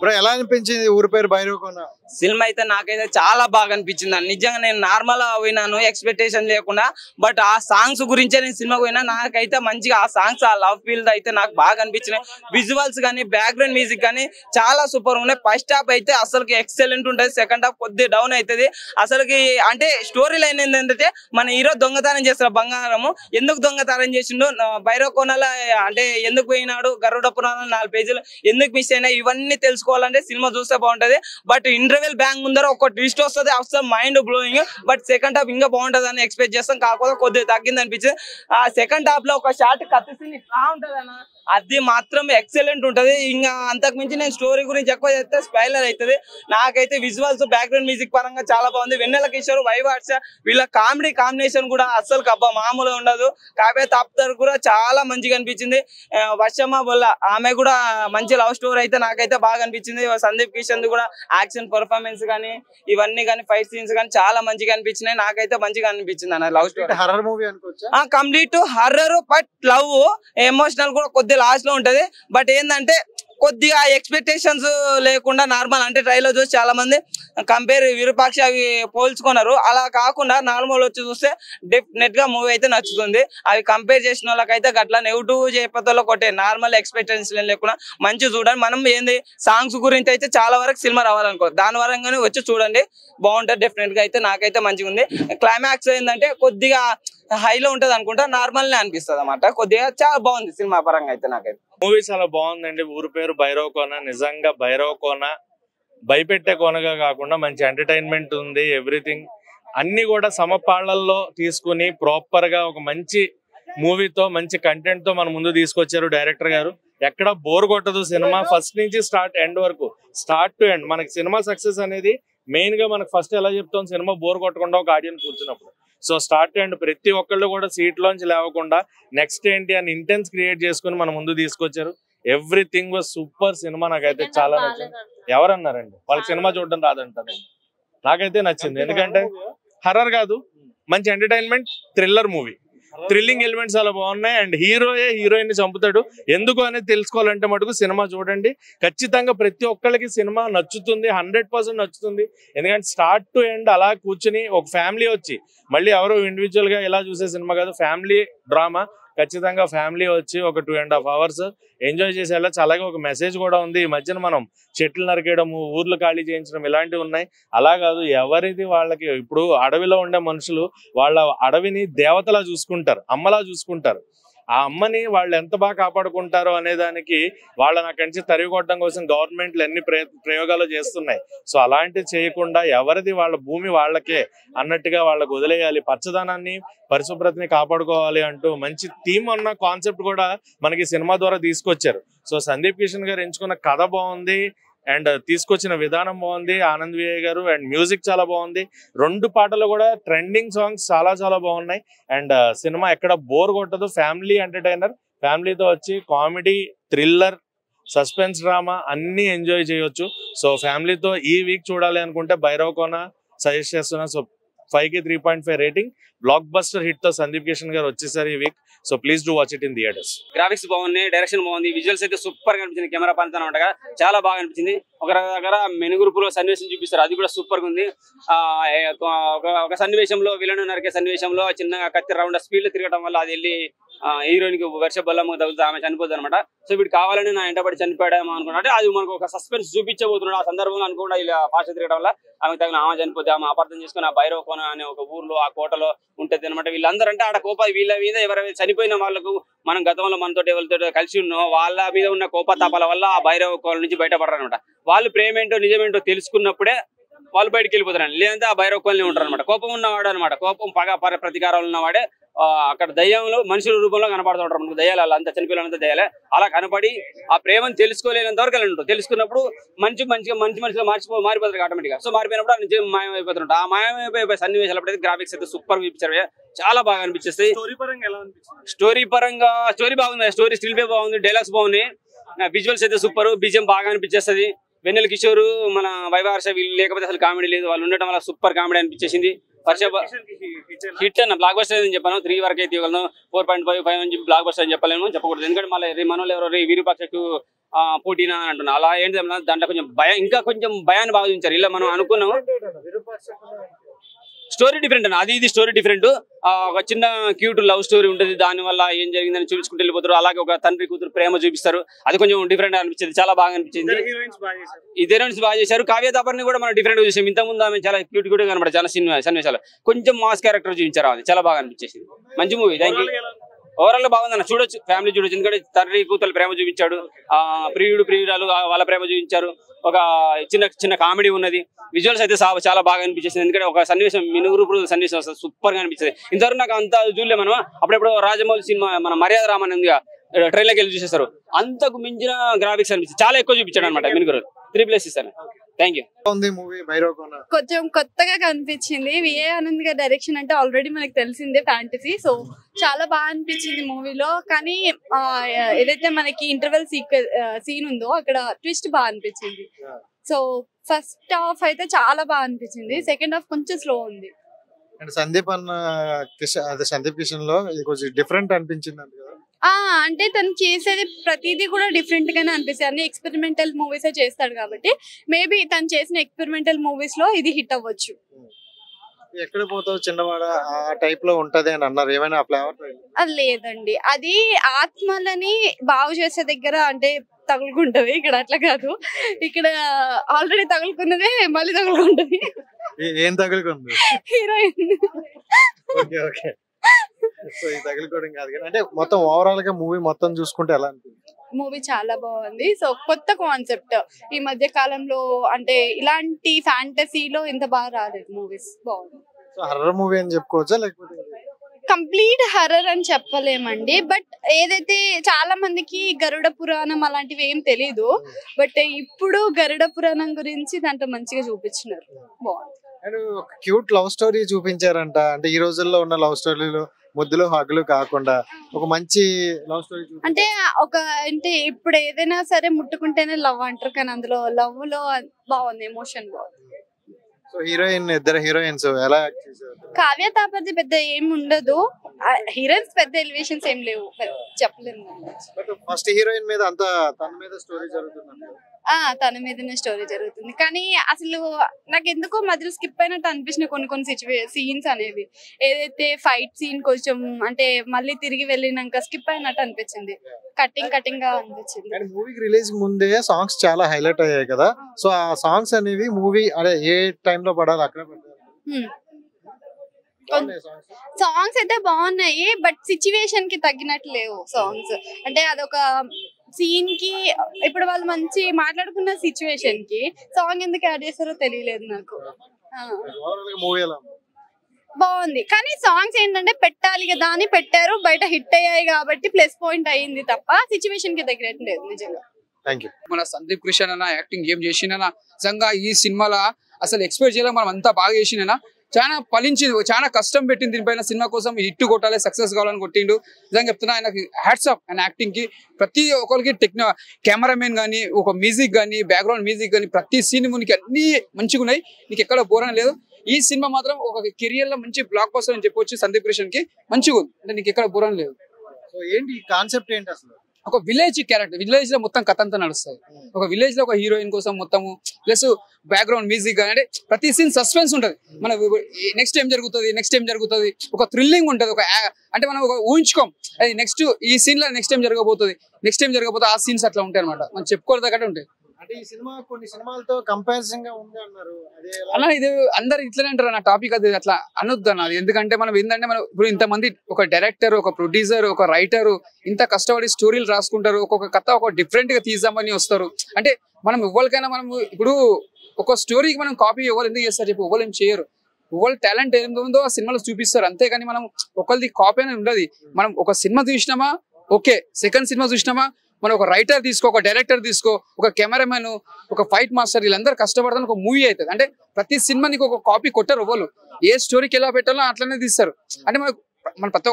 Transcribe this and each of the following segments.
Bro ఎలా అనిపించింది ఊరి పేరు భైరవకోన? సినిమా అయితే నాకైతే చాలా బాగా అనిపించింది. నిజంగా నేను నార్మల్ పోయినాను ఎక్స్పెక్టేషన్ లేకుండా. బట్ ఆ సాంగ్స్ గురించే నేను సినిమా పోయినా. నాకైతే మంచిగా ఆ సాంగ్స్, ఆ లవ్ ఫీల్ అయితే నాకు బాగా అనిపించినాయి. విజువల్స్ కానీ, బ్యాక్గ్రౌండ్ మ్యూజిక్ కానీ చాలా సూపర్ ఉన్నాయి. ఫస్ట్ హాఫ్ అయితే అసలుకి ఎక్సలెంట్ ఉంటుంది. సెకండ్ హాఫ్ కొద్దిగా డౌన్ అవుతుంది. అసలుకి అంటే స్టోరీ లైన్ ఏంటంటే మన హీరో దొంగతనం చేస్తారు బంగారము. ఎందుకు దొంగతనం చేసిండు, భైరవకోనలో అంటే ఎందుకు పోయినాడు, గరుడ పురాణం 4 పేజీలు ఎందుకు మిస్ అయినా, ఇవన్నీ తెలుసుకోవాలంటే సినిమా చూస్తే బాగుంటది. బట్ ఇంటర్వెల్ బ్యాంక్ ముందర ఒక ట్విస్ట్ వస్తుంది, అసలు mind blowing. But second half ఇంకా బాగుంటది అని ఎక్స్పెక్ట్ చేస్తాం. కాకపోతే కొద్దిగా తగ్గింది అనిపించింది. ఆ సెకండ్ హాఫ్ లో ఒక షార్ట్ కత్తిసీన్ ఇట్లా ఉంటది అన్న, అది మాత్రం ఎక్సలెంట్ ఉంటది. ఇంకా అంతకు మించి నేను స్టోరీ గురించి ఎక్కువ చేస్తే స్పాయిలర్ అవుతుంది. నాకైతే విజువల్స్, బ్యాక్గ్రౌండ్ మ్యూజిక్ పరంగా చాలా బాగుంది. వెన్నెల కిషోర్, వైవార్ష వీళ్ళ కామెడీ కాంబినేషన్ కూడా అస్సలు అబ్బా మామూలుగా ఉండదు. కావ్య తాప్తర్ కూడా చాలా మంచిగా అనిపించింది. వర్షమ్మ బొల్ల ఆమె కూడా మంచి లవ్ స్టోరీ అయితే నాకైతే బాగా అనిపించింది. సందీప్ కిషన్ కూడా యాక్షన్ పర్ఫార్మెన్స్ కానీ, ఇవన్నీ కానీ, ఫైట్ సీన్స్ కానీ చాలా మంచిగా అనిపించినాయి. నాకైతే మంచిగా అనిపించింది అన్న లవ్ స్టోరీ. హర్రర్ మూవీ అనుకోవచ్చా? Complete horror, but love, emotional కూడా కొద్దిగా లాస్ట్ లో ఉంటది. బట్ ఏంటంటే కొద్దిగా ఎక్స్పెక్టేషన్స్ లేకుండా నార్మల్ అంటే ట్రైలర్ చూసి చాలా మంది కంపేర్ విరూపాక్ష అవి పోల్చుకున్నారు. అలా కాకుండా నార్మల్ వచ్చి చూస్తే డెఫినెట్ గా మూవీ అయితే నచ్చుతుంది. అవి కంపేర్ చేసిన వాళ్ళకైతే గట్లా నెగిటివ్ చెప్పతో కొట్టే నార్మల్ ఎక్స్పెక్టేషన్స్ లేకుండా మంచి చూడండి. మనం ఏంది సాంగ్స్ గురించి అయితే చాలా వరకు సినిమా రావాలనుకో, దాని వరంగానే వచ్చి చూడండి, బాగుంటది. డెఫినెట్ గా అయితే నాకైతే మంచిగా ఉంది. క్లైమాక్స్ ఏంటంటే కొద్దిగా హైలో ఉంటది అనుకుంటా, నార్మల్ నే అనిపిస్తుంది అన్నమాట. కొద్దిగా చాలా బాగుంది సినిమా పరంగా అయితే నాకైతే. మూవీ చాలా బాగుందండి. ఊరి పేరు భైరవకోన. నిజంగా భైరవకోన భయపెట్టే కోనగా కాకుండా మంచి ఎంటర్టైన్మెంట్ ఉంది. ఎవ్రీథింగ్ అన్ని కూడా సమపాళ్లలో తీసుకుని ప్రాపర్ గా ఒక మంచి మూవీతో, మంచి కంటెంట్ తో మన ముందు తీసుకొచ్చారు డైరెక్టర్ గారు. ఎక్కడ బోర్ కొట్టదు సినిమా. ఫస్ట్ నుంచి ఎండ్ వరకు, స్టార్ట్ టు ఎండ్. మనకి సినిమా సక్సెస్ అనేది మెయిన్ గా మనకు ఫస్ట్ ఎలా చెప్తాం, సినిమా బోర్ కొట్టకుండా ఒక ఆడియన్స్ కూర్చున్నప్పుడు. సో స్టార్ట్ అండ్ ప్రతి ఒక్కళ్ళు కూడా సీట్ లోంచి లేవకుండా నెక్స్ట్ ఏంటి అని ఇంటెన్స్ క్రియేట్ చేసుకుని మన ముందు తీసుకొచ్చారు. Everything was super. సినిమా నాకైతే చాలా నచ్చింది. ఎవరన్నారండి వాళ్ళకి సినిమా చూడడం రాదంటారు? నాకైతే నచ్చింది. ఎందుకంటే హర్రర్ కాదు, మంచి entertainment thriller movie. Thrilling elements చాలా బాగున్నాయి. అండ్ హీరోయిన్ ని చంపుతాడు. ఎందుకు అనేది తెలుసుకోవాలంటే మటుకు సినిమా చూడండి. ఖచ్చితంగా ప్రతి ఒక్కళ్ళకి సినిమా నచ్చుతుంది, 100% నచ్చుతుంది. ఎందుకంటే స్టార్ట్ టు ఎండ్ అలా కూర్చుని ఒక ఫ్యామిలీ వచ్చి, మళ్ళీ ఎవరో ఇండివిజువల్ గా ఇలా చూసే సినిమా కాదు, ఫ్యామిలీ డ్రామా. ఖచ్చితంగా ఫ్యామిలీ వచ్చి ఒక 2.5 hours ఎంజాయ్ చేసి వెళ్ళచ్చు. అలాగే ఒక మెసేజ్ కూడా ఉంది. ఈ మధ్యన మనం చెట్లు నరికేయడము, ఊర్లు ఖాళీ చేయించడం ఇలాంటివి ఉన్నాయి. అలా కాదు, ఎవరిది వాళ్ళకి. ఇప్పుడు అడవిలో ఉండే మనుషులు వాళ్ళ అడవిని దేవతలా చూసుకుంటారు, అమ్మలా చూసుకుంటారు. ఆ అమ్మని వాళ్ళు ఎంత బాగా కాపాడుకుంటారో అనే దానికి వాళ్ళని అక్కడి నుంచి తరిగొట్టడం కోసం గవర్నమెంట్లు ఎన్ని ప్రయోగాలు చేస్తున్నాయి. సో అలాంటివి చేయకుండా ఎవరిది వాళ్ళ భూమి వాళ్ళకే అన్నట్టుగా వాళ్ళకు వదిలేయాలి. పచ్చదనాన్ని, పరిశుభ్రతని కాపాడుకోవాలి అంటూ మంచి థీమ్ ఉన్న కాన్సెప్ట్ కూడా మనకి సినిమా ద్వారా తీసుకొచ్చారు. సో సందీప్ కిషన్ గారు ఎంచుకున్న కథ బాగుంది అండ్ తీసుకొచ్చిన విధానం బాగుంది. ఆనంద్ విజయ్ గారు అండ్ మ్యూజిక్ చాలా బాగుంది. 2 పాటలు కూడా ట్రెండింగ్ సాంగ్స్ చాలా బాగున్నాయి. అండ్ సినిమా ఎక్కడ బోర్ కొట్టదు. Family entertainer. ఫ్యామిలీతో వచ్చి కామెడీ, థ్రిల్లర్, సస్పెన్స్ డ్రామా అన్ని ఎంజాయ్ చేయొచ్చు. సో ఫ్యామిలీతో ఈ వీక్ చూడాలి అనుకుంటే భైరవకోన సజెస్ట్ చేస్తున్నా. సో 5కి 3.5 రేటింగ్. బ్లాక్ బస్టర్ హిట్ తో సందీప్ కిషన్ గారు వచ్చేసారు ఈ week. So please do watch it in theatres. Graphics బాగున్నాయి, డైరెక్షన్ బాగుంది, విజువల్స్ అయితే సూపర్ గా అనిపించింది. కెమెరా పనితనం ఉండగా చాలా బాగా అనిపించింది. ఒక దగ్గర మెనుగురుపులో సన్నివేశం చూపిస్తారు, అది కూడా సూపర్ గా ఉంది. ఒక సన్నివేశంలో విలన్ నరికే సన్నివేశంలో చిన్నగా కత్తి రౌండ్ స్పీడ్ తిరగడం వల్ల అది వెళ్ళి హీరోయిన్ కి వర్ష బల్లము తగులుతా ఆమె చనిపోతుంది అనమాట. సో వీడు కావాలని నా ఎంటబడి చనిపోయాడేమో అనుకున్నట్టు అది మనకు ఒక సస్పెన్స్ చూపించబోతున్నాడు. ఆ సందర్భంలో అనుకుండా ఇలా ఫాస్ట్ తిరగడం వల్ల ఆమెకు తగిన ఆమె చనిపోతే ఆమె అపార్థం చేసుకుని ఆ భైరవకోన అనే ఒక ఊర్లో, ఆ కోటలో ఉంటది అనమాట. వీళ్ళందరూ అంటే ఆడ కోప వీళ్ళ మీద ఎవరైనా చనిపోయిన వాళ్ళకు మనం గతంలో మనతో ఎవరితో కలిసి ఉన్నాం వాళ్ళ మీద ఉన్న కోపతాపాల వల్ల ఆ భైరవకోన నుంచి బయటపడరు అనమాట. వాళ్ళు ప్రేమేంటో నిజమేంటో తెలుసుకున్నప్పుడే వాళ్ళు బయటకు వెళ్ళిపోతారు. లేదంటే ఆ భైరవకోనలో ఉంటారు అనమాట. కోపం ఉన్నవాడు అనమాట, కోపం పగ ప్రతీకారాలు ఉన్నవాడే అక్కడ దయ్యంలో మనుషుల రూపంలో కనపడుతుంటారు. మనకు దయ్యాలు అంతా చనిపోయినంత దయ్యాలే అలా కనపడి ఆ ప్రేమను తెలుసుకోలేనంత వరకు వెళ్ళి తెలుసుకున్నప్పుడు మంచిగా మంచి మనుషులు మారిపోతారు ఆటోమేటిక్ గా. సో మారిపోయినప్పుడు నుంచి మాయమైపోతుంటారు. ఆ మాయమైపోయే సన్నివేశాలు అప్పుడైతే గ్రాఫిక్స్ అయితే సూపర్ చూపించారు, చాలా బాగా అనిపించేస్తాయి. స్టోరీ పరంగా స్టోరీ బాగుంది, స్టోరీ స్టిల్ బాగుంది, డైలాగ్స్ బాగున్నాయి, విజువల్స్ అయితే సూపర్, బీజిఎం బాగా అనిపించేస్తుంది. వెన్నెల కిషోర్ మన వైవార్ష వీళ్ళు లేకపోతే అసలు కామెడీ లేదు, వాళ్ళు ఉండటం వల్ల సూపర్ కామెడీ అనిపించేసింది. హిట్ అన్న బ్లాక్ బస్టర్ అని చెప్పాను, 3 వరకు అయితే ఇవ్వగలను, 4.5, 5 అని చెప్పి బ్లాక్ బస్టర్ అని చెప్పలేము, చెప్పకూడదు. ఎందుకంటే మళ్ళీ మనోళ్ళు ఎవరో విరూపాక్షకు పోటీనా అని అంటున్నా. అలా ఏంటి దాంట్లో కొంచెం భయం, ఇంకా కొంచెం భయాన్ని బాగా చూపించారు. ఇలా మనం అనుకున్నాము స్టోరీ డిఫరెంట్ అన్న, అది ఇది స్టోరీ డిఫరెంట్. ఒక చిన్న క్యూట్ లవ్ స్టోరీ ఉంటుంది, దాని వల్ల ఏం జరిగిందని చూపించుకుంటూ వెళ్ళిపోతారు. అలాగే ఒక తండ్రి కూతురు ప్రేమ చూపిస్తారు, అది కొంచెం డిఫరెంట్ అనిపించింది, చాలా బాగా అనిపించింది. ఇదే బాగా చేశారు. కావ్య తాపర్ని కూడా మనం డిఫరెంట్ గా చూసాం. ఇంతకుముందు ఆమె చాలా క్యూట్ కూడా కనబడదు, చాలా సన్నివేశాలు కొంచెం మాస్ క్యారెక్టర్ చూపించారు, అది చాలా బాగా అనిపించేసింది. మంచి మూవీ. Thank you. ఓవరాల్ గా బాగుందన్న, చూడొచ్చు, ఫ్యామిలీ చూడొచ్చు. ఎందుకంటే తండ్రి కూతురు ప్రేమ చూపించాడు, ప్రియుడు ప్రియురాలు వాళ్ళ ప్రేమ చూపించారు. ఒక చిన్న కామెడీ ఉన్నది. విజువల్స్ అయితే చాలా బాగా అనిపించేసింది. ఎందుకంటే ఒక సన్నివేశం మినుగురు సన్నివేశం సూపర్ గా అనిపించింది. ఇంతవరకు నాకు అంత చూడలే. మనం అప్పుడెప్పుడు రాజమౌళి సినిమా మన మర్యాద రామన్ ఉంది, ట్రైన్లోకి వెళ్ళి చూసేస్తారు, అంతకు మించిన గ్రాఫిక్స్ అనిపించింది, చాలా ఎక్కువ చూపించాడు అనమాట. మినుగురు 3+ ఇస్తాను. Thank you. కొంచెం కొత్తగా కనిపించింది. విఏ ఆనంద్ గారి డైరెక్షన్ అంటే ఆల్రెడీ మనకు తెలిసిందే, ఫ్యాంటసీ. సో చాలా బాగా అనిపించింది మూవీలో. కానీ ఏదైతే మనకి ఇంటర్వెల్ సీన్ ఉందో అక్కడ ట్విస్ట్ బాగా అనిపించింది. సో ఫస్ట్ హాఫ్ అయితే చాలా బాగా అనిపించింది, సెకండ్ హాఫ్ కొంచెం స్లో ఉంది. సందీప్ కిషన్ లో కొంచెం డిఫరెంట్ అనిపించింది కదా. అంటే తను చేసేది ప్రతిదీ కూడా డిఫరెంట్ గానే అనిపిస్తుంది. అన్ని ఎక్స్పెరిమెంటల్ మూవీస్ చేస్తాడు కాబట్టి మేబీ తను చేసిన ఎక్స్పెరిమెంటల్ మూవీస్ లో ఇది హిట్ అవ్వచ్చు. ఎక్కడ పోతావు చిన్నవాడ ఆ టైప్ లో ఉంటది అని అన్నారు, ఏమైనా ఫ్లేవర్? అది లేదండి, అది ఆత్మలని బాగు చేసే దగ్గర అంటే తగులుకుంటది. ఇక్కడ అట్లా కాదు, ఇక్కడ ఆల్రెడీ తగులుకున్నదే మళ్ళీ తగులుకుంటది. ఏం తగులుకుంది? హీరోయిన్. సో ఇది తగులుకోవడం కాదు కానీ, అంటే మొత్తం ఓవరాల్ గా మూవీ మొత్తం చూసుకుంటే ఎలా అనిపించింది? మూవీ చాలా బాగుంది. సో కొత్త కాన్సెప్ట్ ఈ మధ్య కాలంలో, అంటే ఇలాంటి ఫ్యాంటసీలో ఇంత బాగా రాలేదు మూవీస్. బాగుంది. సో హర్రర్ మూవీ అని చెప్పుకోవచ్చా, లేకపోతే కంప్లీట్ హర్రర్ అని చెప్పలేమండి. బట్ ఏదైతే చాలా మందికి గరుడ పురాణం అలాంటివి ఏం తెలీదు, బట్ ఇప్పుడు గరుడ పురాణం గురించి దాంట్లో మంచిగా చూపించినారు, బాగుంది. అండ్ ఒక క్యూట్ లవ్ స్టోరీ చూపించారంట. అంటే ఈ రోజుల్లో ఉన్న లవ్ స్టోరీలు ముద్దులు హగ్గులు కాకుండా ఒక మంచి లవ్ స్టోరీ అంటే అంటే ఇప్పుడు ఏదైనా సరే ముట్టుకుంటేనే లవ్ అంటారు, కానీ అందులో లవ్ లో బాగుంది, ఎమోషన్ బాగుంది. సో ఇద్దరు హీరోయిన్స్ ఎలా యాక్ట్ చేశారు? కావ్య తాపర్ది పెద్ద ఏం ఉండదు, హీరోయిన్స్ పెద్ద ఎలివేషన్స్ ఏం లేవు, చెప్పలేము. ఫస్ట్ హీరోయిన్ మీద అంతా తన మీద స్టోరీ జరుగుతుంది. తన మీదనే స్టోరీ జరుగుతుంది, కానీ అసలు నాకు ఎందుకో మధ్యలో స్కిప్ అయినట్టు అనిపించిన కొన్ని సీన్స్ అనేవి. ఏదైతే ఫైట్ సీన్ కొంచెం అంటే మళ్ళీ తిరిగి వెళ్ళినాక స్కిప్ అయినట్టు అనిపించింది, కటింగ్ గా అనిపించింది. మూవీకి రిలీజ్ ముందే సాంగ్స్ చాలా హైలైట్ అయ్యాయి కదా. సో ఆ సాంగ్స్ అనేవి మూవీ అదే ఏ టైమ్ లో పడాలి అక్కడ పడాలి. సాంగ్స్ అయితే బాగున్నాయి, బట్ సిచ్యువేషన్ కి తగ్గినట్టు లేవు సాంగ్స్. అంటే అదొక సీన్ కి ఇప్పుడు వాళ్ళు మంచి మాట్లాడుకున్న సిచ్యువేషన్ కి సాంగ్ ఎందుకు యాడ్ చేస్తారో తెలియలేదు నాకు. బాగుంది, కానీ సాంగ్స్ ఏంటంటే పెట్టాలి కదా అని పెట్టారు, బయట హిట్ అయ్యాయి కాబట్టి ప్లస్ పాయింట్ అయ్యింది తప్ప సిచ్యువేషన్ కి తగ్గినట్టు లేదు నిజంగా. మన సందీప్ కిషన్ అన్న యాక్టింగ్ ఏం చేసినా నిజంగా ఈ సినిమాలో అసలు ఎక్స్పెక్ట్ చేయాలి, మనం అంతా బాగా చేసినా చాలా ఫలించింది, చాలా కష్టం పెట్టింది దీనిపైన. సినిమా కోసం హిట్ కొట్టాలి, సక్సెస్ కావాలని కొట్టిండు. నిజంగా చెప్తున్నా, ఆయనకి హ్యాట్స్ ఆఫ్. ఆయన యాక్టింగ్ కి ప్రతి ఒక్కరికి కెమెరామెన్ కానీ, ఒక మ్యూజిక్ కానీ, బ్యాక్గ్రౌండ్ మ్యూజిక్ కానీ, ప్రతి సీన్ నీకు అన్ని మంచిగా ఉన్నాయి, నీకు ఎక్కడ బోర్ అని లేదు. ఈ సినిమా మాత్రం ఒక కెరియర్ లో మంచి బ్లాక్ బస్టర్ అని చెప్పొచ్చు. సందీప్ కిషన్ కి మంచిగా ఉంది, అంటే నీకు ఎక్కడ బోర్ అని లేదు. సో ఏంటి కాన్సెప్ట్ ఏంటి అసలు? ఒక విలేజ్ క్యారెక్టర్, విలేజ్ లో మొత్తం కథ అంతా నడుస్తుంది. ఒక విలేజ్ లో ఒక హీరోయిన్ కోసం మొత్తము ప్లస్ బ్యాక్గ్రౌండ్ మ్యూజిక్ కానీ, అంటే ప్రతి సీన్ సస్పెన్స్ ఉంటుంది. మన నెక్స్ట్ ఏం జరుగుతుంది, ఒక థ్రిల్లింగ్ ఉంటుంది. అంటే మనం ఒక ఊహించుకోం అది నెక్స్ట్ ఈ సీన్ లో నెక్స్ట్ ఏం జరగబోతుంది, ఆ సీన్స్ అట్లా ఉంటాయి అనమాట. మనం చెప్పుకోదగ్గట్టు ఉంటాయి. అంటే ఈ సినిమా కొన్ని సినిమాలతో కంపారిజన్ గా ఉంది అన్నారు, అలా ఇది అందరు ఇట్లనే అంటారు. నా టాపిక్ అది అట్లా అనొద్దు అన్నది. ఎందుకంటే మనం ఏంటంటే మనం ఇప్పుడు ఇంతమంది ఒక డైరెక్టర్, ఒక ప్రొడ్యూసర్, ఒక రైటర్ ఇంత కష్టపడి స్టోరీలు రాసుకుంటారు. ఒక్కొక్క కథ ఒక డిఫరెంట్ గా తీద్దామని వస్తారు. అంటే మనం ఎవరికైనా మనం ఇప్పుడు ఒక స్టోరీకి మనం కాపీ ఎవరు ఎందుకు చేస్తారు చెప్పి, ఎవరు ఏం చేయరు. ఎవరు టాలెంట్ ఏముందో ఆ సినిమాలో చూపిస్తారు, అంతేగాని మనం ఒకరిది కాపీ అనేది ఉండదు. మనం ఒక సినిమా చూసినామా ఓకే, సెకండ్ సినిమా చూసినామా, మనం ఒక రైటర్ తీసుకో, ఒక డైరెక్టర్ తీసుకో, ఒక కెమెరామెన్, ఒక ఫైట్ మాస్టర్, వీళ్ళందరూ కష్టపడతాను ఒక మూవీ అవుతుంది. అంటే ప్రతి సినిమా నీకు ఒక కాపీ కొట్టారు ఎవరు, ఏ స్టోరీకి ఎలా పెట్టాలో అట్లనే తీస్తారు. అంటే మన ప్రతి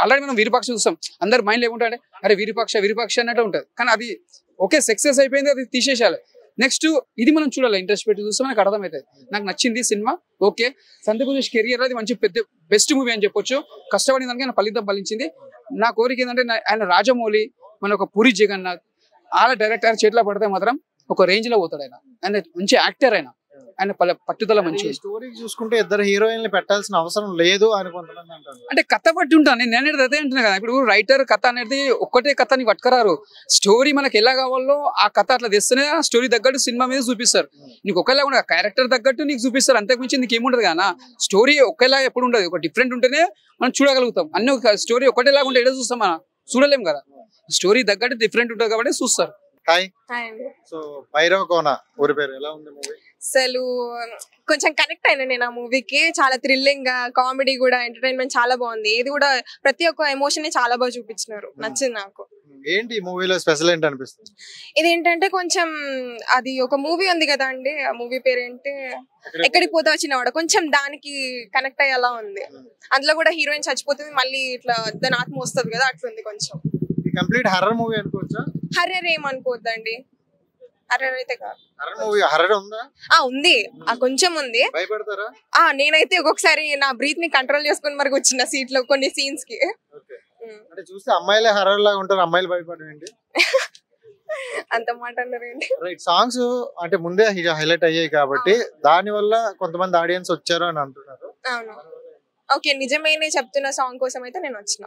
ఆల్రెడీ మనం విరూపాక్ష చూస్తాం, అందరు మైండ్లో ఏముంటాయంటే అరే విరూపాక్ష అన్నట్టు ఉంటుంది. కానీ అది ఓకే సక్సెస్ అయిపోయింది, అది తీసేసాలి. నెక్స్ట్ ఇది మనం చూడాలి, ఇంట్రెస్ట్ పెట్టి చూస్తే మనకు అర్థమవుతుంది. నాకు నచ్చింది సినిమా. ఓకే, సందీప్ గురించి కెరియర్ అది మంచి పెద్ద బెస్ట్ మూవీ అని చెప్పొచ్చు. కష్టపడిన దానికి ఆయన ఫలితం ఫలించింది. నా కోరిక ఏంటంటే ఆయన రాజమౌళి, మన ఒక పూరి జగన్నాథ్ వాళ్ళ డైరెక్టర్ చేతిలో పడితే మాత్రం ఒక రేంజ్ లో పోతాడు. ఆయన మంచి యాక్టర్, ఆయన పట్టుదల మంచి. స్టోరీ చూసుకుంటే ఇద్దరు హీరోయిన్లు పెట్టాల్సిన అవసరం లేదు అని కొంతమంది అంటారు. అంటే కథ పట్టి ఉంటాను నేను అనేది అదే అంటున్నా కదా. ఇప్పుడు రైటర్ కథ అనేది ఒక్కటే కథని పట్టుకరారు. స్టోరీ మనకి ఎలా కావాలో ఆ కథ అట్లా తెస్తేనే ఆ స్టోరీ తగ్గట్టు సినిమా మీద చూపిస్తారు. నీకు ఒకేలా ఉండదు, క్యారెక్టర్ తగ్గట్టు నీకు చూపిస్తారు, అంతకుమించి నీకు ఏముండదు కదా. స్టోరీ ఒకేలా ఎప్పుడు ఉండదు, ఒక డిఫరెంట్ ఉంటేనే మనం చూడగలుగుతాం. అన్ని స్టోరీ ఒకటేలాగా ఉంటే ఎడ చూస్తాం, మనం చూడలేం కదా. స్టోరీ తగ్గట్టు డిఫరెంట్ ఉంటుంది కాబట్టి చూస్తారు. సో భైరవ కోన ఊరి పేరు ఎలా ఉంది మూవీ? అసలు కొంచెం కనెక్ట్ అయినా నేను ఆ మూవీకి. చాలా థ్రిల్లింగ్ గా, కామెడీ కూడా, ఎంటర్టైన్మెంట్ చాలా బాగుంది. ఇది కూడా ప్రతి ఒక్క ఎమోషన్ చాలా బాగా చూపించినారు, నచ్చింది నాకు. ఏంటి ఈ మూవీలో స్పెషల్ ఏంటి అనిపిస్తుంది? ఇదేంటంటే కొంచెం అది ఒక మూవీ ఉంది కదా అండి, ఆ మూవీ పేరేంటి, ఎక్కడికి పోతావు చిన్నవాడ, కొంచెం దానికి కనెక్ట్ అయ్యేలా ఉంది. అందులో కూడా హీరోయిన్ చచ్చిపోతుంది, మళ్ళీ ఇట్లా దాని ఆత్మ వస్తుంది కదా, అట్లుంది కొంచెం. కంప్లీట్ హర్రర్ మూవీ అనుకోవచ్చా? హర్రర్ ఏమనుకోవద్దండి, హర్రర్ అయితే కాదు. హర్రర్ మూవీ హర్రర్ ఉందా? ఉంది, కొంచెం ఉంది. భయపడతారా? నేనైతే ఒక్కొక్కసారి నా బ్రీత్ ని కంట్రోల్ చేసుకుని మరి వచ్చిన సీట్ లో కొన్ని సీన్స్ కి. అంటే చూస్తే అమ్మాయిలే హర్రర్ లాగా ఉంటారు, అమ్మాయిలు భయపడడం ఏంటి? అంత మాట అన్నారేంటి? రైట్, సాంగ్స్ అంటే ముందే హైలైట్ అయ్యాయి కాబట్టి దాని వల్ల కొంతమంది ఆడియన్స్ వచ్చారు అని అంటున్నారు. అవును, ఓకే, నిజమేనే చెప్తున్న సాంగ్ కోసం అయితే నేను వచ్చిన.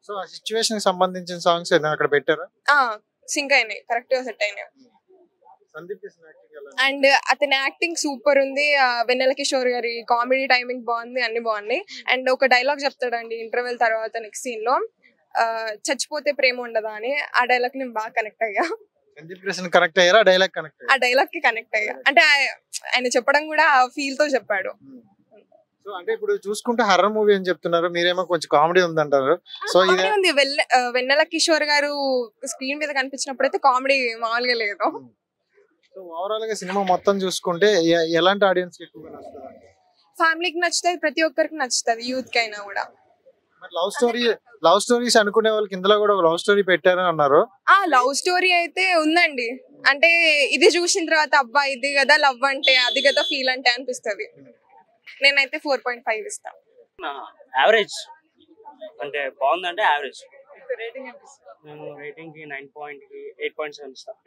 సో ఆ సిచ్యువేషన్ కి సంబంధించిన సాంగ్స్ ఏదైనా అక్కడ పెట్టారా? సింక్ అయినాయి, కరెక్ట్ గా సెట్ అయినాయి. సందీప్ అండ్ అతని యాక్టింగ్ సూపర్ ఉంది. వెన్నెల కిషోర్ గారి కామెడీ టైమింగ్ బాగుంది, అన్ని బాగున్నాయి. అండ్ ఒక డైలాగ్ చెప్తాడండి ఇంటర్వెల్ తర్వాత నెక్స్ట్ సీన్ లో, చచ్చిపోతే ప్రేమ ఉండదా అని. ఆ డైలాగ్ నేను బాగా కనెక్ట్ అయ్యా. సందీప్ కృష్ణ కనెక్ట్ అయ్యారా? డైలాగ్ కనెక్ట్ ఆ డైలాగ్ కి కనెక్ట్ అయ్యా. అంటే ఆయన చెప్పడం కూడా ఫీల్ తో చెప్పాడు. సో అంటే ఇప్పుడు చూసుకుంటే హర్రర్ మూవీ అని చెప్తున్నారు, మీరేమో కొంచెం కామెడీ ఉందంటారు. సో ఇది ఉంది, వెన్నెల కిషోర్ గారు స్క్రీన్ మీద కనిపించినప్పుడు అయితే కామెడీ మామూలుగా లేదు. సో ఓవరాల్ గా సినిమా మొత్తం చూసుకుంటే ఎలాంటి ఆడియన్స్ కి ఎక్కువగా నచ్చుతుంది? ఫ్యామిలీకి నచ్చుతుంది, ప్రతి ఒక్కరికి నచ్చుతుంది, యూత్ కి అయినా కూడా. లవ్ స్టోరీస్ అనుకునే వాళ్ళకి ఇందులో కూడా ఒక లవ్ స్టోరీ పెట్టారని అన్నారు. లవ్ స్టోరీ అయితే ఉందండి. అంటే ఇది చూసిన తర్వాత అబ్బా ఇది కదా లవ్ అంటే, అది కదా ఫీల్ అంటే అనిపిస్తుంది. నేనైతే 4.5 ఇస్తాను. యావరేజ్ అంటే బాగుందంటే యావరేజ్. నేను రేటింగ్ కి 8.7 ఇస్తాను.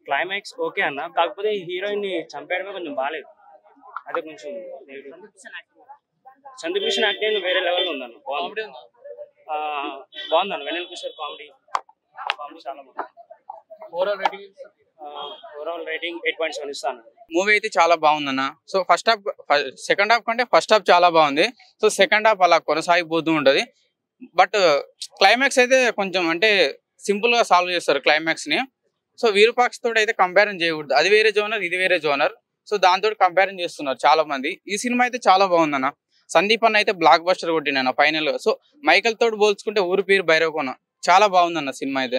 క్లైమాక్స్ ఓకే అన్న, కాకపోతే హీరోయిన్ ని చంపేయడమే కొంచెం బాగాలేదు, అదే కొంచెం సందీప్ కృష్ణ యాక్టింగ్ వేరే లెవెల్ ఉందన్న, బాగుందన్న. వెన్నెల కిషోర్ కామెడీ చాలా బాగుంది. ఓవరాల్ రేటింగ్ 8.7 ఇస్తాను. మూవీ అయితే చాలా బాగుందన్న. So first half second half కంటే ఫస్ట్ హాఫ్ చాలా బాగుంది. సో సెకండ్ హాఫ్ అలా కొనసాగిపోతూ ఉంటది. బట్ క్లైమాక్స్ అయితే కొంచెం అంటే సింపుల్ గా సాల్వ్ చేస్తారు క్లైమాక్స్ ని. సో విరూపాక్ష తోటి అయితే కంపారిజన్ చేయకూడదు, అది వేరే జోనర్, ఇది వేరే జోనర్. సో దాంతో కంపారిజన్ చేస్తున్నారు చాలా మంది. ఈ సినిమా అయితే చాలా బాగుందన్న. సందీప్ అన్న అయితే బ్లాక్ బస్టర్ కొట్టిన ఫైనల్ గా. సో మైకల్ తోటి పోల్చుకుంటే ఊరి పేరు భైరవ కోన చాలా బాగుందన్న సినిమా అయితే.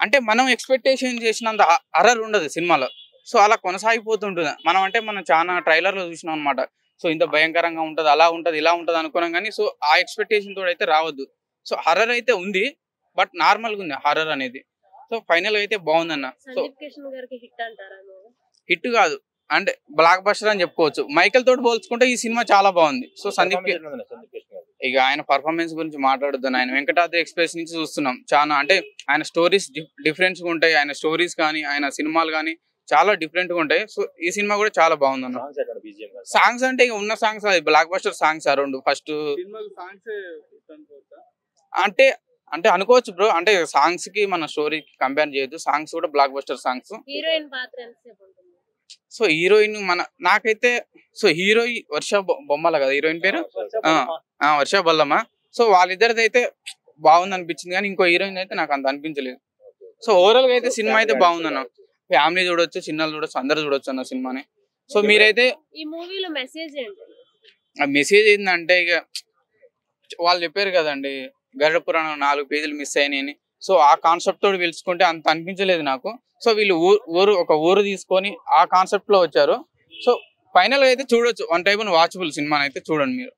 అంటే మనం ఎక్స్పెక్టేషన్ చేసినంత హర్రర్ ఉండదు సినిమాలో. సో అలా కొనసాగిపోతుంటుంది. మనం చాలా ట్రైలర్ లో చూసినాం అనమాట. సో ఇంత భయంకరంగా ఉంటది, అలా ఉంటది, ఇలా ఉంటది అనుకున్నాం కానీ సో ఆ ఎక్స్పెక్టేషన్ తోటి అయితే రావద్దు. సో హర్రర్ అయితే ఉంది, బట్ నార్మల్ గా ఉంది హర్రర్ అనేది. సో ఫైనల్ అయితే బాగుందన్న. సో హిట్ కాదు అంటే బ్లాక్ బస్టర్ అని చెప్పుకోవచ్చు. మైకల్ తోటి పోల్చుకుంటే ఈ సినిమా చాలా బాగుంది. సో సందీప్ ఇక ఆయన పర్ఫార్మెన్స్ గురించి మాట్లాడొద్దు. ఆయన వెంకటాద్రి ఎక్స్ప్రెస్ నుంచి చూస్తున్నాం చాలా, అంటే ఆయన స్టోరీస్ డిఫరెంట్ గా ఉంటాయి. ఆయన స్టోరీస్ కానీ ఆయన సినిమాలు కానీ చాలా డిఫరెంట్ గా ఉంటాయి. సో ఈ సినిమా కూడా చాలా బాగుందన్న. సాంగ్స్ అంటే ఇక ఉన్న సాంగ్స్ అది బ్లాక్ బస్టర్ సాంగ్స్ రెండు. ఫస్ట్ అంటే అంటే అనుకోవచ్చు బ్రో, అంటే సాంగ్స్ కి మన స్టోరీకి కంపేర్ చేయొద్దు. సాంగ్స్ కూడా block buster songs. So heroine నాకైతే సో హీరోయిన్ వర్ష బొమ్మల కదా హీరోయిన్ పేరు, వర్ష బొల్లమ్మ. సో వాళ్ళిద్దరిది అయితే బాగుంది అనిపించింది, కానీ ఇంకో హీరోయిన్ అయితే నాకు అంత అనిపించలేదు. సో ఓవరాల్ గా అయితే సినిమా అయితే బాగుందన్న. ఫ్యామిలీ చూడొచ్చు, చిన్నలు చూడొచ్చు, అందరు చూడొచ్చు అన్న సినిమాని. సో మీరైతే మెసేజ్ ఏంటంటే ఇక వాళ్ళు చెప్పారు కదండి గరుడ పురాణం 4 పేజీలు మిస్ అయినాయని. సో ఆ కాన్సెప్ట్ తోటి పిలుచుకుంటే అంత అనిపించలేదు నాకు. సో వీళ్ళు ఒక ఊరు తీసుకొని ఆ కాన్సెప్ట్ లో వచ్చారు. సో ఫైనల్ గా అయితే చూడొచ్చు, వన్ టైప్ వాచబుల్ సినిమాని అయితే చూడండి మీరు.